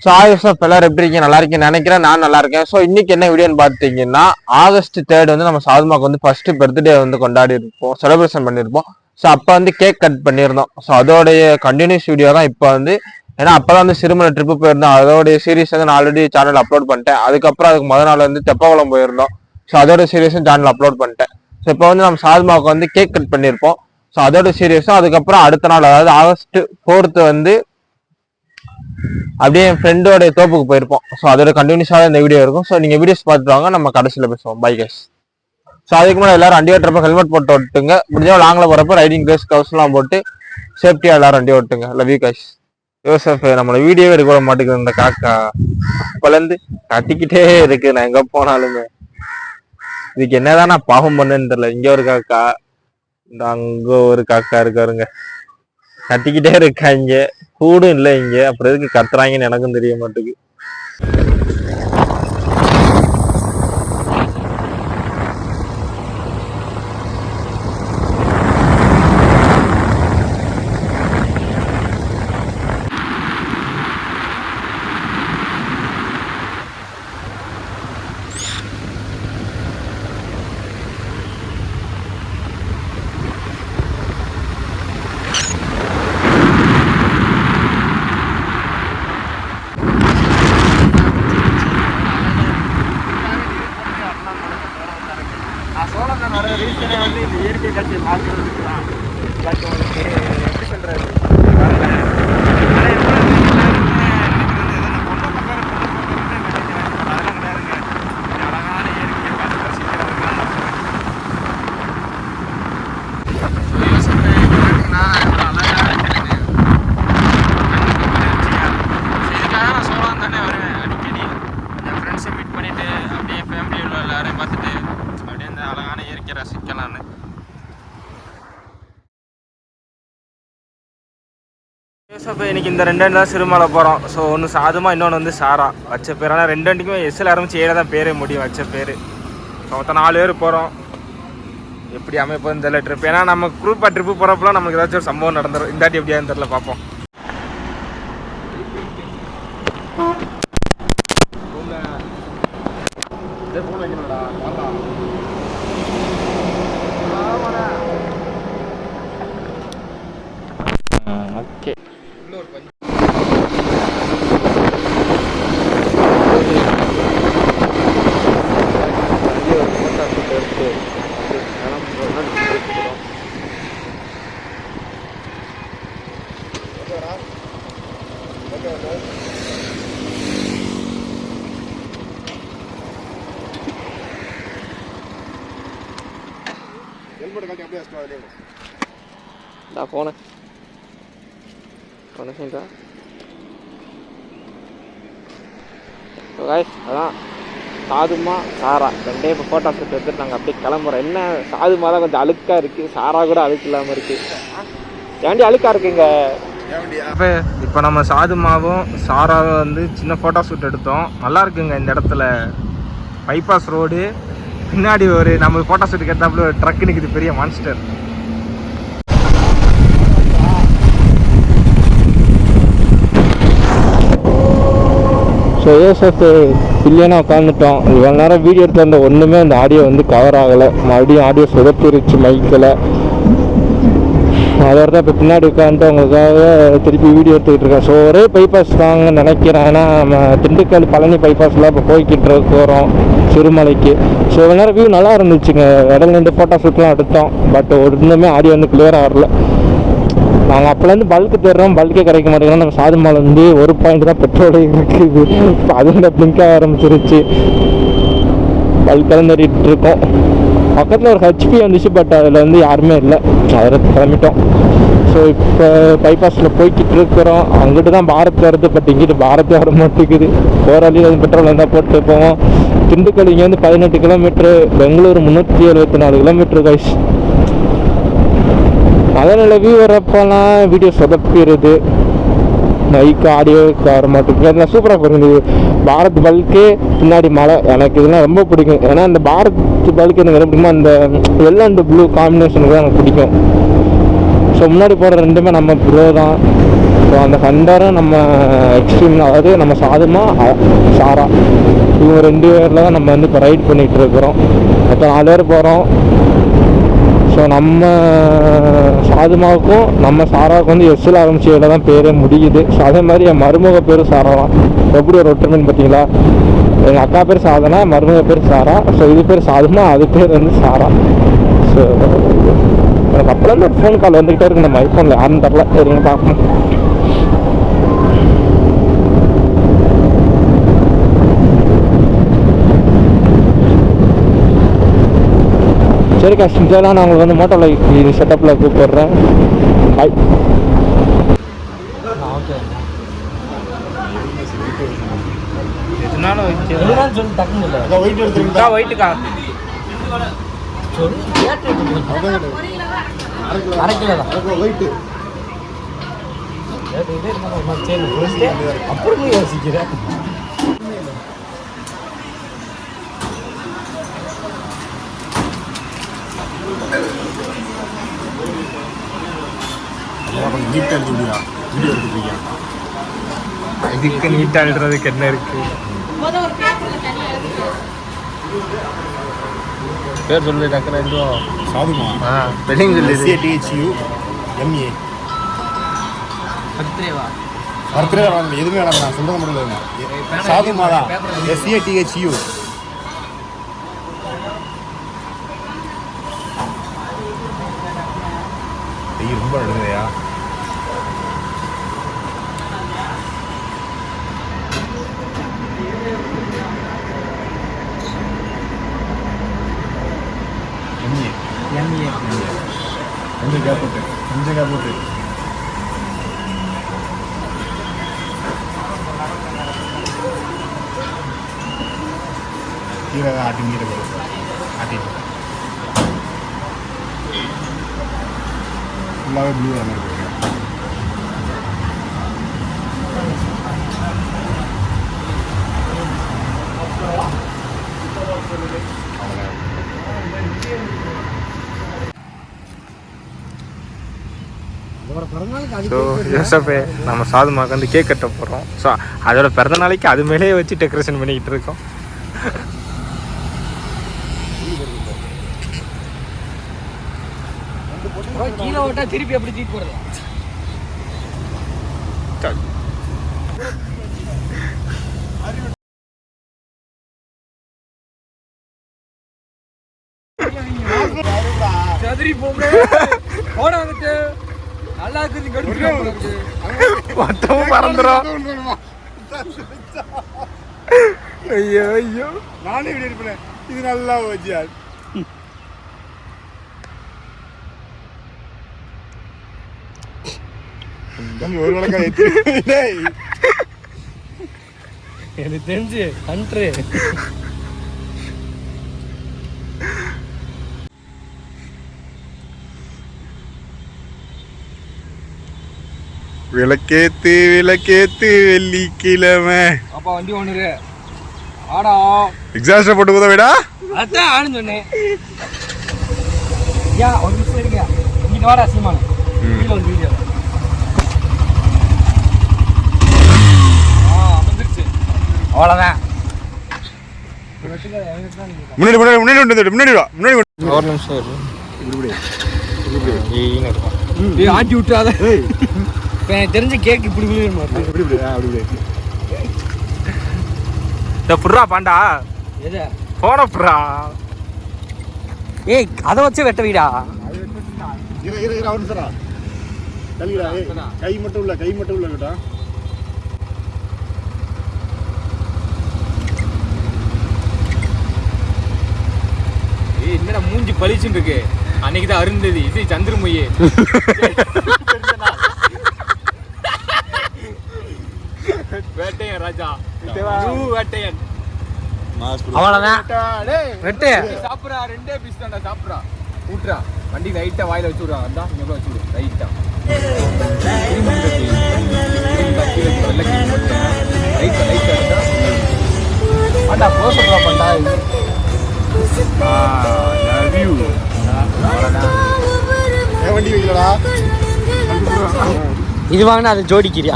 So எல்லாரும் எப்படி இருக்கீங்க? நல்லா இருக்கேன்னு நினைக்கிறேன். நான் நல்லா இருக்கேன். ஸோ இன்னைக்கு என்ன வீடியோன்னு பார்த்தீங்கன்னா, ஆகஸ்ட் 3 வந்து நம்ம சாதுமாக்கு வந்து ஃபர்ஸ்ட் பர்த்டே வந்து கொண்டாடி இருப்போம், செலிப்ரேஷன் பண்ணியிருப்போம். ஸோ அப்போ வந்து கேக் கட் பண்ணியிருந்தோம். ஸோ அதோடைய கண்டினியூஸ் வீடியோ தான் இப்போ வந்து, ஏன்னா அப்போதான் வந்து சிறுமலை ட்ரிப்பு போயிருந்தோம். அதோடைய சீரிஸ் வந்து நான் ஆல்ரெடி சேனல் அப்லோட் பண்ணிட்டேன். அதுக்கப்புறம் அதுக்கு முதல் நாள் வந்து தெப்பகுளம் போயிருந்தோம். ஸோ அதோட சீரியஸும் சேனல் அப்லோட் பண்ணிட்டேன். ஸோ இப்போ வந்து நம்ம சாதுமாவுக்கு வந்து கேக் கட் பண்ணியிருப்போம். ஸோ அதோட சீரியஸும் அதுக்கப்புறம் அடுத்த நாள், அதாவது ஆகஸ்ட் 4 வந்து அப்படியே என் ஃப்ரெண்டோட தோப்புக்கு போயிருப்போம். ஸோ அதோட கண்டினியூஸாக இந்த வீடியோ இருக்கும். ஸோ நீங்கள் வீடியோஸ் பார்த்துட்டு வாங்க, நம்ம கடைசியில் பேசுவோம். Bye guys. ஸோ அதுக்கு முன்னாடி எல்லாரும் வண்டி ஓட்டுறப்ப ஹெல்மெட் போட்டு ஓட்டுங்க. முடிஞ்சா லாங்கில் போகிறப்ப ரைடிங் கிளவுஸ் கவுஸ்லாம் போட்டு சேஃப்டியாக எல்லாரும் வண்டி ஓட்டுங்க. Love you guys. யோசப் நம்மளை வீடியோவே எடுக்க மாட்டேங்குது இந்த காக்கா. இப்போலேருந்து கட்டிக்கிட்டே இருக்கு நான் எங்கே போனாலுமே. இதுக்கு என்னதான் நான் பாவம் பண்ணுன்னு தெரியல. இங்கே ஒரு காக்கா, இந்த அங்கே ஒரு காக்கா இருக்காருங்க, கத்திக்கிட்டே இருக்காங்க. கூடும் இல்லை இங்க, அப்புறம் எதுக்கு கத்துறாங்கன்னு எனக்கும் தெரிய மாட்டேங்குது. இயற்கை காட்சியை பார்க்கறதுக்கு தான். எப்படி சொல்றது, இன்னைக்கு இந்த ரெண்டு தான் சிறுமலை போகிறோம். ஸோ ஒன்று சாதுமா, இன்னொன்று வந்து சாரா வச்ச பேர். ஆனால் ரெண்டு வண்டிக்குமே எஸ்எல் ஆரம்பிச்சு ஏழை தான் பேரே முடியும் வச்ச பேர். ஸோ மொத்தம் 4 பேர் போகிறோம். எப்படி அமைப்போம் இந்த ட்ரிப், ஏன்னா நம்ம குரூப்பாக ட்ரிப்பு போகிறப்பலாம் நமக்கு ஏதாச்சும் ஒரு சம்பவம் நடந்துடும். இந்தாட்டி எப்படியான்னு தெரில, பார்ப்போம். ஓகே, போனேன் அதான் சாதுமா சாரா ரெண்டே இப்போ ஃபோட்டோ ஷூட் எடுத்துட்டு நாங்கள் அப்படியே கிளம்புறோம். என்ன சாதுமா தான் கொஞ்சம் அழுக்காக இருக்குது, சாரா கூட அழுக்கு இல்லாமல் இருக்குது. ஏன்டி அழுக்காக இருக்குங்க. இப்போ நம்ம சாதுமாவும் சாராவும் வந்து சின்ன ஃபோட்டோ ஷூட் எடுத்தோம். நல்லா இருக்குங்க இந்த இடத்துல. பைபாஸ் ரோடு, பின்னாடி ஒரு நம்ம ஃபோட்டோ ஷூட்டுக்கு எடுத்தாப்புல ஒரு ட்ரக் நிற்குது, பெரிய மான்ஸ்டர். ஸோ ஏசப் இல்லைன்னா உட்காந்துட்டோம். இவ்வளோ நேரம் வீடியோ எடுத்து வந்த ஒன்றுமே அந்த ஆடியோ வந்து கவர் ஆகலை. மறுபடியும் ஆடியோ சொதப்பிருச்சு மைக்கில். அதோட தான் இப்போ பின்னாடி உட்காந்துட்டு அவங்களுக்காக திருப்பி வீடியோ எடுத்துக்கிட்டு இருக்கேன். ஸோ ஒரே பைபாஸ் தாங்க நினைக்கிறேன். ஏன்னா நம்ம திண்டுக்கல் பழனி பைபாஸில் இப்போ போய்கிட்டு போகிறோம் சிறுமலைக்கு. ஸோ இவ்வளோ நேரம் வியூ நல்லா இருந்துச்சுங்க. இடையில 2 ஃபோட்டோ ஷூட்லாம் எடுத்தோம். பட் ஒன்றுமே ஆடியோ வந்து கிளியராக வரல. நாங்கள் அப்போலேருந்து பல்க்கு தேடுறோம், பல்கே கிடைக்க மாட்டேங்கிறோம். நம்ம சாதுமாவில் வந்து 1 பாயிண்ட் தான் பெட்ரோல் இருக்குது. இப்போ அதுவும் பிளிங்காக ஆரம்பிச்சிருச்சு. பல்கெல்லாம் தேடிட்டு இருக்கோம். பக்கத்தில் ஒரு ஹெச்பி வந்துச்சு, பட் அதில் வந்து யாருமே இல்லை. அதில் கிளம்பிட்டோம். ஸோ இப்போ பைபாஸில் போய்கிட்டு இருக்கிறோம். அங்கிட்டு தான் பாரத் வருது, பட் இங்கிட்டு பாரத்தே வர மாட்டேங்குது. போகிற வழியில் வந்து பெட்ரோல் இருந்தால் போட்டு போவோம். திண்டுக்கல் இங்கே வந்து 18 கிலோமீட்ரு, பெங்களூர் 374 கிலோமீட்டர் கைஸ். அதனால் வியூ வரப்போலாம் வீடியோ சொதப்பிடுது. மைக்கு ஆடியோ வர மாட்டேங்குது. அதெல்லாம் சூப்பராக போயிருந்தது. பாரத் பல்கே பின்னாடி மலை, எனக்கு இதெல்லாம் ரொம்ப பிடிக்கும். ஏன்னா இந்த பாரத் பல்க் எனக்கு ரொம்ப பிடிக்குமா, அந்த வெள்ளை அண்ட் ப்ளூ காம்பினேஷனுக்கு தான் எனக்கு பிடிக்கும். ஸோ முன்னாடி போகிற ரெண்டுமே நம்ம ப்ரோ தான். ஸோ அந்த ஹண்டரும் நம்ம எக்ஸ்ட்ரீம், அதாவது நம்ம சாதுமா சாரா இவங்க 2 பேரில் தான் நம்ம வந்து இப்போ ரைட் பண்ணிகிட்டு இருக்கிறோம். மொத்தம் 4 பேர் போகிறோம். ஸோ நம்ம சாதுமாவுக்கும் நம்ம சாராவுக்கும் வந்து எஸ்ஸில் ஆரம்பிச்சியில் தான் பேரே முடியுது. ஸோ அதே மாதிரி என் மருமக பேர் சாரா தான். எப்படி ஒரு ஒற்றுமைன்னு பார்த்தீங்களா? எங்கள் அக்கா பேர் சாதனா, மருமக பேர் சாரா. ஸோ இது பேர் சாதுமா, அது பேர் வந்து சாரா. ஸோ எனக்கு அப்போலேருந்து ஒரு ஃபோன் கால் வந்துக்கிட்டே இருக்கு. நம்ம ஐஃபோனில் யாருன்னு தரல, இருங்க பார்க்கணும். சரிக்கா, செஞ்சாலும் நான் உங்களுக்கு வந்து மோட்டோவில் செட்டப்பில் கூப்பிடுறேன். பாய். அப்புறம் யோசிக்கிறேன். இதுக்கு நீட்டா எழுதுறதுக்கு என்ன இருக்கு? பேர் சொல்லு டக்குனு. சாதுமா ஸ்பெல்லிங் சொல்லு. SATHU MA. பர்த்டே வரணும், எதுவுமே வேணாம், நான் சொல்றது மட்டும் இல்லைங்க. சாதுமா தான் SATHU. ரொம்ப எழுதுதையா? கொஞ்சம் கேப் போட்டு கீழே ஆட்டிங்கிட்ட போடு. ஆட்டிட்டு ஃபுல்லாகவே ப்ளூ வர மாதிரி போடுங்க. ஸோ யோசப்பே, நம்ம சாதுமாக்கு வந்து கேக் கட்ட போகிறோம். ஸோ அதோட பிறந்த நாளைக்கு அது மேலேயே வச்சு டெக்கரேஷன் பண்ணிக்கிட்டு இருக்கோம். கீழே ஓட்டா திருப்பி எப்படி தூக்கி போடுறது? சதுரி போங்க போடாங்கிட்டு நல்லா இருக்குது. மொத்தமும் மறந்துடும். ஐயோ ஐயோ, நானே இப்படி இருப்பேன். இது நல்லா வச்சியா? ஒரு வழக்கம் எனக்கு தெரிஞ்சு கண்ட்ரு விளக்கேத்து வெள்ளிக்கிழமை. அப்பா வண்டி ஓனரு ஆடா எக்ஸாஸ்ட் போட்டு போதா விடா. அதான் ஆனு சொன்னேன். யா ஒரு நிமிஷம் இருங்க, இங்க வாடா சீமான். கீழ வந்து வீடியோ அவ்வளோதான். முன்னாடி வா. ஒரு நிமிஷம் ஆட்டி விட்டுறாத. தெரிஞ்ச கேக் இப்படி புட்றா பாண்டா. போன புட்றா. ஏய் அதை வச்சு வெட்ட வீடா. கை மட்டும் இல்ல கேட்டா. என்னடா மூஞ்சி பளிச்சுன்னு இருக்கு. அன்னைக்குதான் அருந்ததி, இது சந்திரமுயே. வேட்டையன் ராஜா, வேட்டையன். அவ்வளவுதான். வெட்டு சாப்பிட்றா. 2 பீஸ் தான்டா சாப்பிட்றா. ஊட்டுறா வண்டி லைட்டா வாயில வச்சு விடுறான். அதான் இங்க வச்சு விடு லைட்டா. லைட்டா போசா பண்ணா. வண்டி வைக்கலடா. இது வாங்கினா அதை ஜோடிக்கிறியா?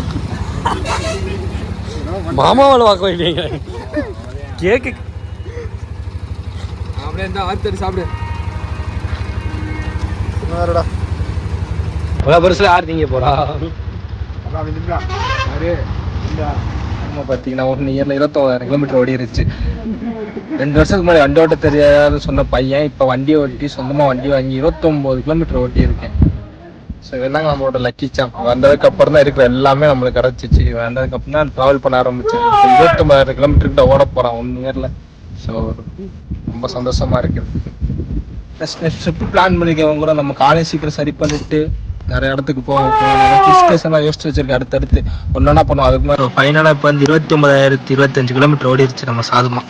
மாமாவில் பார்க்க வைப்பீங்க கேக்கு. அப்படியே இருந்தால் ஆத்தடி சாப்பிடு. பெருசில் ஆடுறீங்க போறா. நம்ம பார்த்தீங்கன்னா 1 இயரில் 29,000 கிலோமீட்டர் ஓடிருச்சு. 2 வருஷத்துக்கு முன்னாடி வண்டி ஓட்ட தெரியாதுன்னு சொன்ன பையன் இப்போ வண்டி ஓட்டி சொந்தமாக வண்டி வாங்கி 29 கிலோமீட்டர் ஓட்டி இருக்கேன். ஸோ இதெல்லாம் நம்மளோட லக்கி சாம். வந்ததுக்கு அப்புறம் தான் இருக்கிற எல்லாமே நம்மளுக்கு கிடச்சிச்சு. வந்ததுக்கு அப்புறம் தான் ட்ராவல் பண்ண ஆரம்பித்தேன். 29,000 கிலோமீட்டருக்கு ஓட போகிறான் 1 இயரில். ஸோ ரொம்ப சந்தோஷமாக இருக்குது. நெக்ஸ்ட் ட்ரிப்பு பிளான் பண்ணிக்கவங்க கூட நம்ம காலேஜ் சீக்கிரம் சரி பண்ணிட்டு நிறைய இடத்துக்கு போவோம். டிஸ்கஷன்லாம் யோசிச்சு வச்சிருக்கேன். அடுத்தடுத்து ஒன்றா பண்ணுவோம். அதுக்கு மாதிரி ஃபைனலாக இப்போ வந்து 29,025 கிலோமீட்டர் ஓடிடுச்சு நம்ம சாதுமா.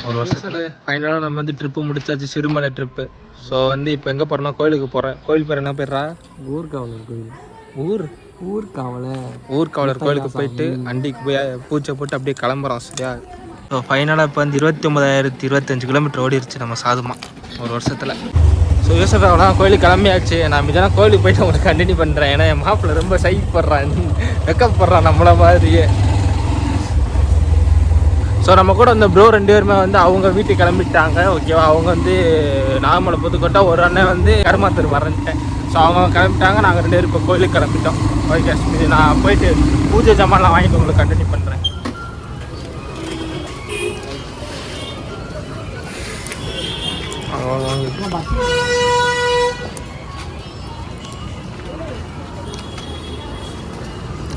ஒரு வருஷத்தில் ஃபைனலாக நம்ம வந்து ட்ரிப்பு முடிச்சாச்சு, சிறுமலை ட்ரிப்பு. ஸோ வந்து இப்போ எங்கே போகிறோன்னா கோயிலுக்கு போகிறேன். கோயில் பேர் என்ன பேர்றா? ஊர்காவலர் கோயில். ஊர்காவலர் கோயிலுக்கு போயிட்டு அண்டிக்கு போய் பூச்சை போட்டு அப்படியே கிளம்புறோம். சரியா? ஸோ ஃபைனலாக இப்போ வந்து 29,025 கிலோமீட்டர் ஓடிடுச்சு நம்ம சாதுமா ஒரு வருஷத்தில். ஸோ யூசஃபாவெலாம் கோயிலுக்கு கிளம்பியாச்சு. நான் மிதனா கோயிலுக்கு போயிட்டு உங்களுக்கு கண்டினியூ பண்ணுறேன். ஏன்னா என் மாப்பிள்ளை ரொம்ப சைப்படுறான், வெக்கப்படுறான் நம்மள மாதிரியே. ஸோ நம்ம கூட அந்த ப்ரோ 2 பேருமே வந்து அவங்க வீட்டுக்கு கிளம்பிட்டாங்க. ஓகேவா? அவங்க வந்து நாகமலை புதுக்கோட்டை, ஒரு அண்ணன் வந்து கருமாத்தூர் வரேன்ட்டேன். ஸோ அவங்க கிளம்பிட்டாங்க. நாங்கள் 2 பேரும் இப்போ கோயிலுக்கு கிளம்பிட்டோம். ஓகே, இது நான் போயிட்டு பூஜை ஜாமான்லாம் வாங்கிட்டு உங்களுக்கு கண்டினியூ பண்ணுறேன்.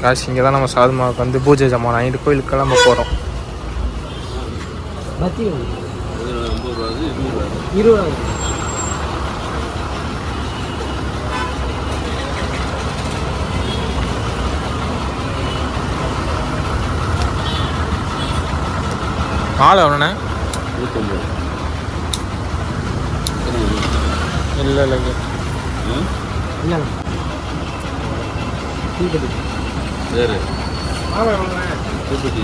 காசு இங்கே தான் நம்ம சாதுமாவுக்கு வந்து பூஜை ஜாமான் வாங்கிட்டு கோயிலுக்கு கிளம்ப போகிறோம். 20 மாலை எவ்வளோண்ணே? இல்லை இல்லைங்க இல்லை வேறு மாலை எவ்வளோண்ணே? 150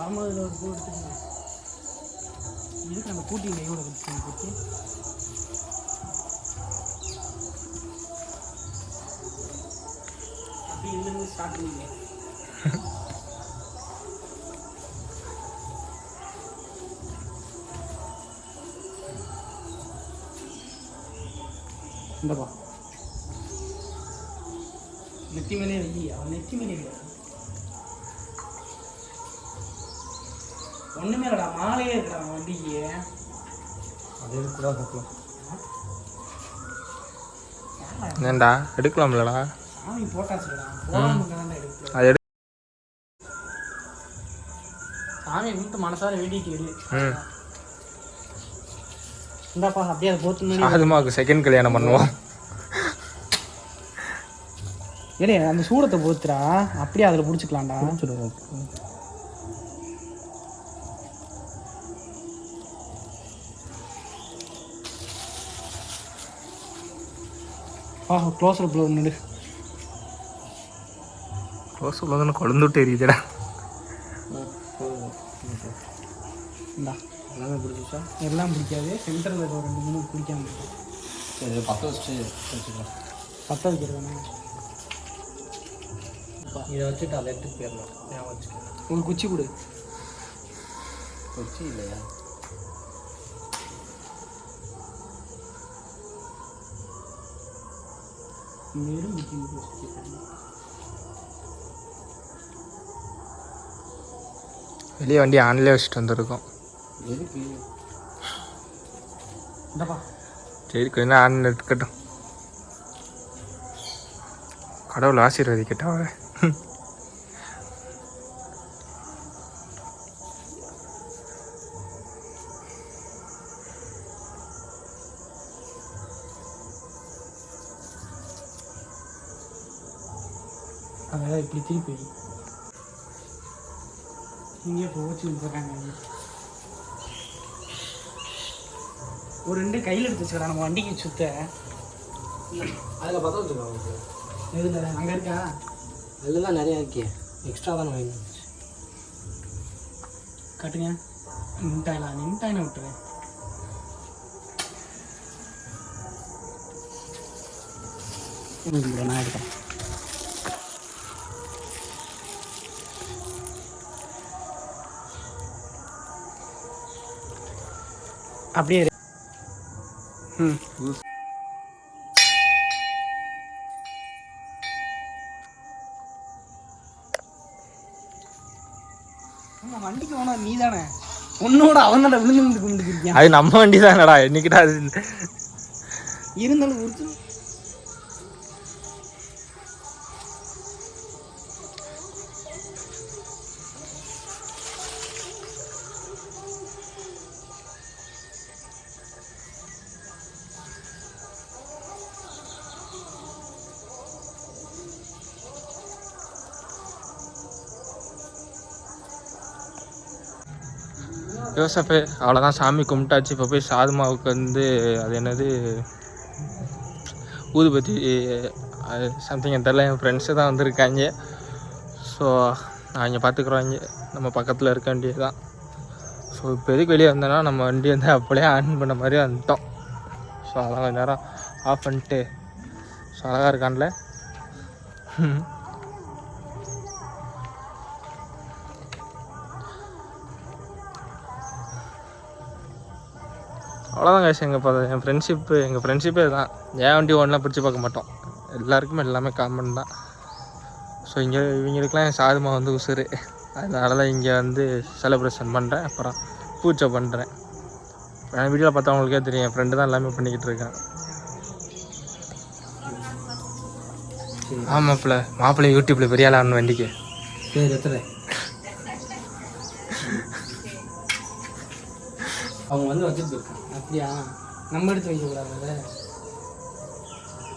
அவ்வளோ. இதுக்கு நம்ம கூட்டி நெய்யோட கொடுத்து அப்படி இருந்து ஸ்டார்ட் பண்ணிங்க. இந்தப்பா நெத்தி மேலே வை. அவன் நெத்தி மேலே வை. ஒண்ணுமே இல்லடா, மாலையே இருக்கிறான் வண்டிக்கு. அது கூட பார்க்கலாம். ஏண்டா எடுக்கலாம்லடா? சாமி போட்டாச்சுடா. போடாம எடுக்கலாம். அது சாமி வீட்டு மனசார வேண்டிட்டு இரு. இந்தாப்பா அப்படியே அதை போத்து அதுமாவுக்கு செகண்ட் கல்யாணம் பண்ணுவோம். ஏடே அந்த சூடத்தை போத்துறா, அப்படியே அதில் பிடிச்சிக்கலாம்டா. க்ளோஸில் ப்ளோ நின்று க்ளோஸ் ப்ளோன்னு கொழுந்துட்டு எரியுதுடா. இந்தா எல்லாமே பிடிச்சிச்சா? எல்லாம் பிடிக்காது. சென்டரில் ஒரு 2-3 பிடிக்காம இருக்கும். சரி 10 வச்சு வச்சுக்கலாம். 10 வைக்கிறதானே? இதை வச்சுட்டு அதை எடுத்துட்டு போயிடலாம். ஞாபகம் வச்சுக்கலாம். ஒரு குச்சி கொடு. குச்சி இல்லையா? வெறும் வெளியே வண்டி ஆன்லேயே வச்சுட்டு வந்துருக்கோம். எதுக்கு? சரி கொஞ்சம் ஆன்ல இருக்கட்டும். கடவுள் ஆசீர்வதிக்கட்டா. அதை இப்படி திருப்பி இங்கே போச்சு போகிறாங்க. ஒரு 2 கையில் எடுத்து வச்சுக்கலாம் நம்ம வண்டிக்கு சுத்த. அதில் பற்ற வச்சுருக்காங்க. எதில் அங்கே இருக்கா? அதில் தான் நிறையா இருக்கே. எக்ஸ்ட்ரா தானே வாங்கி காட்டுங்க. நின்ட்டாயினா விட்டுருவேன். நான் எடுத்தேன். அப்படியே வண்டிக்கு போனா நீ தானே உன்னோட அவன் தான் விழுந்து கும்பிட்டுருக்கியா? அது நம்ம வண்டி தானடா, என்னைக்கிட்ட அது இருந்தாலும் உறுத்து. யோசப்பு அவ்வளோதான், சாமி கும்பிட்டாச்சு. இப்போ போய் சாதுமாவுக்கு வந்து அது என்னது ஊதுபத்தி சம்திங் தெரில, என் ஃப்ரெண்ட்ஸு தான் வந்திருக்காங்க. ஸோ அவங்க பார்த்துக்குறோங்க, நம்ம பக்கத்தில் இருக்க வேண்டியது தான். ஸோ இப்போ எதுக்கு வெளியே வந்தோன்னா நம்ம வண்டி வந்து அப்படியே ஆன் பண்ண மாதிரி வந்துட்டோம். ஸோ அதெல்லாம் கொஞ்சம் நேரம் ஆஃப் பண்ணிட்டு. ஸோ அழகாக இருக்கான்ல. அவ்வளோதான் கைஸ். எங்கள் ஃப்ரெண்ட்ஷிப்பே தான். ஏன் வண்டி ஒன்றெலாம் பிடிச்சி பார்க்க மாட்டோம், எல்லாருக்குமே எல்லாமே காமன் தான். ஸோ இவங்களுக்குலாம் என் சாதுமா வந்து உசுறு. அதனால தான் இங்கே வந்து செலிப்ரேஷன் பண்ணுறேன், அப்புறம் பூஜை பண்ணுறேன். என் வீடியோவில் பார்த்தவங்களுக்கே தெரியும், என் ஃப்ரெண்டு தான் எல்லாமே பண்ணிக்கிட்டு இருக்கேன். ஆமாப்பில் மாப்பிள்ளை யூடியூப்பில் பெரிய ஆள் ஆகணும் வண்டிக்கு. சரி எத்தனை அவங்க வந்து வச்சுட்டு இருக்காங்க. அப்படியா? நம்ம எடுத்து வைக்கக்கூடாது.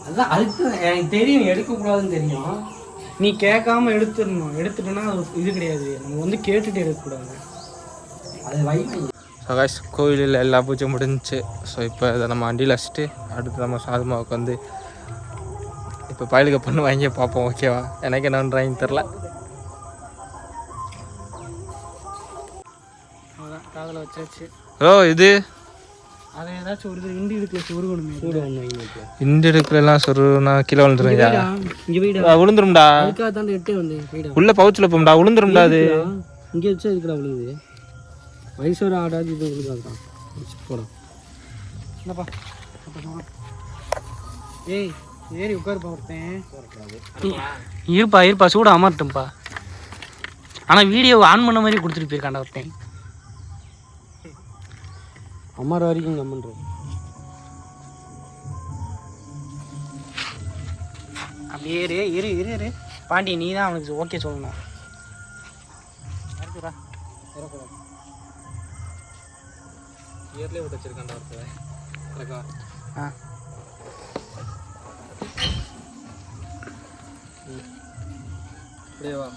அதான் அதுக்கு எனக்கு தெரியும் எடுக்கக்கூடாதுன்னு தெரியும். நீ கேட்காம எடுத்துடணும். எடுத்துட்டோன்னா அது இது கிடையாது. நம்ம வந்து கேட்டுட்டு எடுக்கக்கூடாது. அது வைப்பு. ஸோ கைஸ், கோயிலில் எல்லா பூஜை முடிஞ்சிச்சு. ஸோ இப்போ இதை நம்ம வண்டியில் வச்சுட்டு அடுத்து நம்ம சாதுமாவுக்கு வந்து இப்போ பயலுக்கு பொண்ணு வாங்கி பார்ப்போம். ஓகேவா? எனக்கு என்ன பண்ணுறாங்கன்னு தெரில. அதான் காதில் வச்சாச்சு. ஓ இது அதை ஏதாச்சும் ஒரு இது இண்டி எடுக்கல சொருகணுமே. இந்த இடத்துலலாம் சொருனா கீழே விழுந்துருங்க. இங்கே வீடா விழுந்துரும்டா. அதுக்காக தான் எட்டே வந்து வீடா உள்ள பவுச்சில் போம்டா, விழுந்துரும்டா. அது இங்கே வச்சா இதுக்குடா விழுகுது. வயசோட ஆடாது இது விழுகாதுதான். போடா என்னப்பா. ஏய் ஏறி உட்காருப்பா ஒருத்தன். இருப்பா சூட அமர்ட்டும்பா. ஆனால் வீடியோ ஆன் பண்ண மாதிரி கொடுத்துட்டு போயிருக்காண்டா ஒருத்தன். அமர வரைக்கும் கம்மன்றேன். அப்படியே இரு பாண்டி, நீ தான் அவனுக்கு ஓகே சொல்லணும். இயர்லேயே விட்டு வச்சிருக்காண்டா ஒருத்தர். ஆ அப்படியே வா,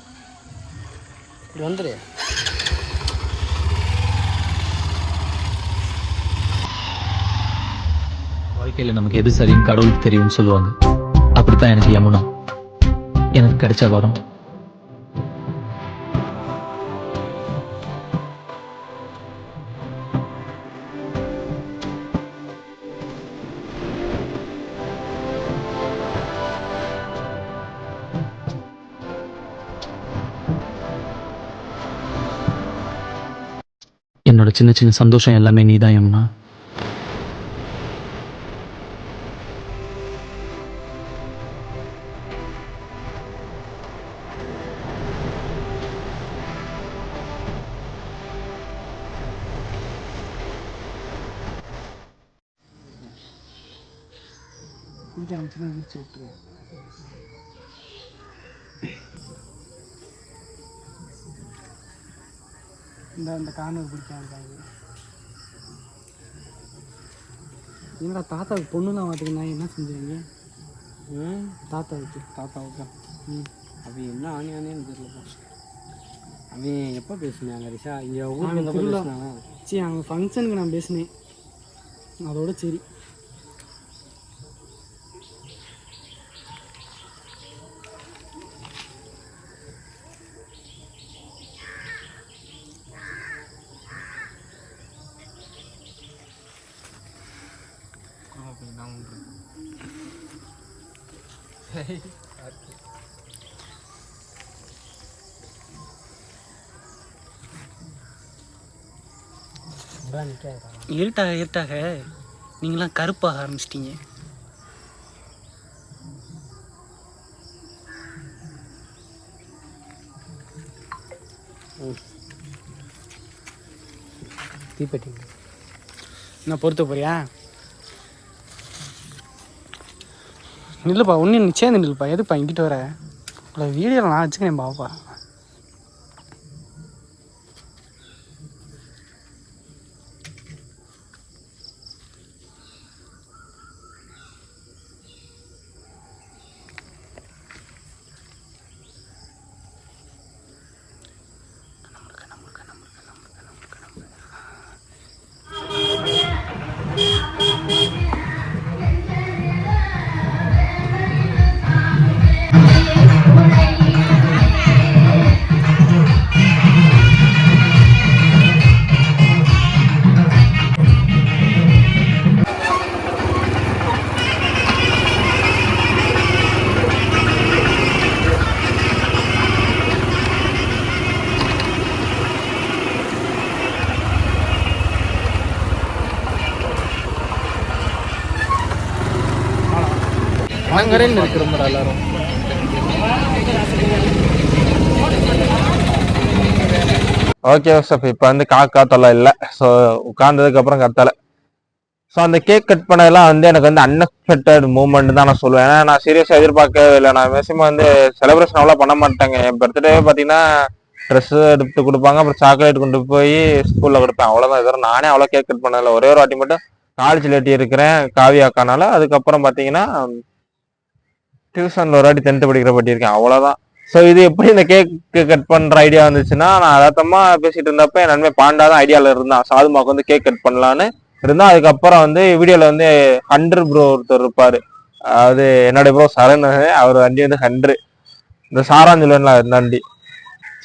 இப்படி வந்துடு. வாழ்க்கையில் நமக்கு எது சரின்னு கடவுளுக்கு தெரியும்னு சொல்லுவாங்க. அப்படித்தான் எனக்கு யமுனா எனக்கு கிடைச்ச வரம். என்னோட சின்ன சின்ன சந்தோஷம் எல்லாமே நீதான் யமுனா. முடிச்சு விட்டுருவேன். இந்த கார்னர் பிடிக்காம என்னடா தாத்தாவுக்கு பொண்ணு தான் மாட்டுக்கு நான் என்ன செஞ்சீங்க? தாத்தாவுக்கு அவன் என்ன ஆனியானேன்னு தெரியலப்பா. அவன் எப்போ பேசினாங்க ரிஷா? இங்கே ஊருக்கு வந்தப்போ பேசினாங்க. சரி அவங்க ஃபங்க்ஷனுக்கு நான் பேசினேன், அதோட சரி. இருட்டாக இருட்டாக நீங்களாம் கருப்பாக ஆரம்பிச்சிட்டீங்க. தீப்பெட்டி நான் பொறுத்த போறியா? நில்லுப்பா, ஒன்றும் நிச்சயம் நில்லுப்பா. எதுப்பா இங்கிட்டு வர? இல்லை வீடியோவில் நான் வச்சுக்கிறேன் பாப்பா. அலங்கரைன்னு இருக்கிறோம் எல்லாரும். ஓகே சார், இப்போ வந்து காக்கா தொல்லை இல்லை. ஸோ உட்கார்ந்ததுக்கு அப்புறம் கத்தலை. ஸோ அந்த கேக் கட் பண்ணதெல்லாம் வந்து எனக்கு வந்து அன்எக்ஸ்பெக்டட் மூமெண்ட் தான் நான் சொல்லுவேன். ஏன்னா நான் சீரியஸாக எதிர்பார்க்கவே இல்லை. நான் மேக்ஸிமம் வந்து செலிப்ரேஷன் அவ்வளோ பண்ண மாட்டேங்க. என் பர்த்டே பார்த்தீங்கன்னா ட்ரெஸ்ஸு எடுத்து கொடுப்பாங்க, அப்புறம் சாக்லேட் கொண்டு போய் ஸ்கூலில் கொடுப்பேன், அவ்வளோதான். இதோட நானே அவ்வளோ கேக் கட் பண்ணதில்லை. ஒரே ஒரு வாட்டி மட்டும் காலேஜில் எட்டி இருக்கிறேன் காவியாக்கானால. அதுக்கப்புறம் பார்த்தீங்கன்னா டியூஷனில் ஒரு வாட்டி 10th படிக்கிற பட்டியிருக்கேன், அவ்வளோதான். ஸோ இது எப்படி இந்த கேக் கட் பண்ணுற ஐடியா வந்துச்சுன்னா, நான் யதார்த்தமாக பேசிட்டு இருந்தப்ப என் நன்மை பாண்டா தான் ஐடியாவில் இருந்தான். சாதுமாக்கு வந்து கேக் கட் பண்ணலான்னு இருந்தால். அதுக்கப்புறம் வந்து வீடியோவில் வந்து 100 ப்ரோ ஒருத்தர் இருப்பார், அது என்னோட ப்ரோ சரண், அவர் வண்டி வந்து 100 இந்த சாராஞ்சிலன்ல நண்டி.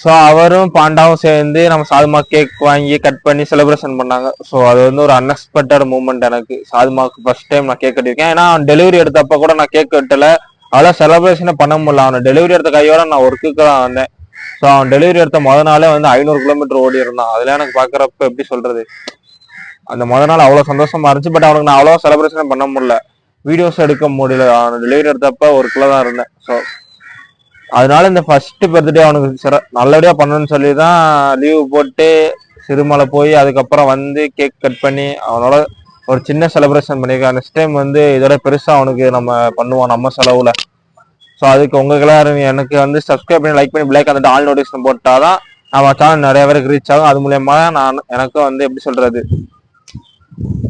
ஸோ அவரும் பாண்டாவும் சேர்ந்து நம்ம சாதுமா கேக் வாங்கி கட் பண்ணி செலிப்ரேஷன் பண்ணாங்க. ஸோ அது வந்து ஒரு அன்எக்ஸ்பெக்டட் மூமெண்ட் எனக்கு. சாதுமாவுக்கு ஃபர்ஸ்ட் டைம் நான் கேக் கட்டியிருக்கேன். ஏன்னா அவன் டெலிவரி எடுத்தப்ப கூட நான் கேக் கட்டலை, அவ்வளோ செலிப்ரேஷனே பண்ண முடியல. அவனை டெலிவரி எடுத்த கையோட நான் ஒர்க்குக்கு தான் வந்தேன். ஸோ அவன் டெலிவரி எடுத்த நாளே வந்து 500 கிலோமீட்டர் ஓடி இருந்தான். அதெல்லாம் எனக்கு பார்க்குறப்ப எப்படி சொல்றது, அந்த நாள் அவ்வளோ சந்தோஷமா இருந்துச்சு. பட் அவனுக்கு நான் அவ்வளோ செலிப்ரேஷனே பண்ண முடியல, வீடியோஸ் எடுக்க முடியல. அவன் டெலிவரி எடுத்தப்ப ஒர்க்கில் தான் இருந்தேன். ஸோ அதனால இந்த ஃபர்ஸ்ட் பர்த்டே அவனுக்கு நல்லபடியாக பண்ணணும்னு சொல்லி தான் லீவு போட்டு சிறுமலை போய் அதுக்கப்புறம் வந்து கேக் கட் பண்ணி அவனோட ஒரு சின்ன செலிப்ரேஷன் பண்ணியிருக்கேன். நெக்ஸ்ட் டைம் வந்து இதோட பெருசாக அவனுக்கு நம்ம பண்ணுவோம் நம்ம செலவில். ஸோ அதுக்கு உங்களுக்கு எனக்கு வந்து சப்ஸ்கிரைப் பண்ணி லைக் பண்ணி பிளாக் வந்துட்டு ஆல் நோட்டிஃபிகேஷன் போட்டால் தான் நம்ம சேனல் நிறைய பேருக்கு ரீச் ஆகும். அது மூலயமா நான் எனக்கும் வந்து எப்படி சொல்றது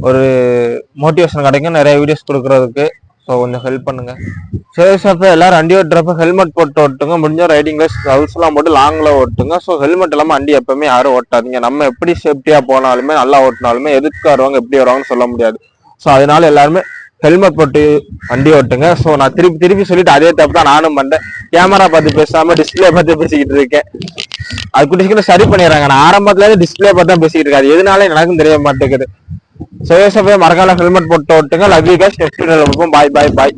ஒரு மோட்டிவேஷன் கிடைக்கும் நிறைய வீடியோஸ் கொடுக்கறதுக்கு. ஸோ கொஞ்சம் ஹெல்ப் பண்ணுங்க. சரி சார், எல்லாரும் வண்டி ஓட்டுறப்ப ஹெல்மெட் போட்டு ஓட்டுங்க. முடிஞ்ச ரைடிங் கிளாஸ் ஹவுஸ் எல்லாம் போட்டு லாங்ல ஓட்டுங்க. ஸோ ஹெல்மெட் இல்லாமல் வண்டி எப்பவுமே யாரும் ஓட்டாதீங்க. நம்ம எப்படி சேஃப்டியா போனாலுமே நல்லா ஓட்டினாலுமே எதுக்கு வருவாங்க எப்படி வருவாங்கன்னு சொல்ல முடியாது. ஸோ அதனால எல்லாருமே ஹெல்மெட் போட்டு வண்டி ஓட்டுங்க. ஸோ நான் திருப்பி சொல்லிட்டு அதே தப்பு தான் நானும் பண்றேன். கேமரா பார்த்து பேசாம டிஸ்பிளே பார்த்து பேசிக்கிட்டு இருக்கேன். அது குட்டி சரி பண்ணிடுறாங்க. நான் ஆரம்பத்துல இருந்து டிஸ்பிளே பார்த்து தான் பேசிக்கிட்டு இருக்கேன். எதுனால எனக்கும் தெரிய மாட்டேங்குது. ஸோ மறக்காம ஹெல்மெட் போட்டு ஓட்டுங்க. Love you guys. நெக்ஸ்ட் வீடியோல பார்ப்போம். பாய் பாய் பாய்.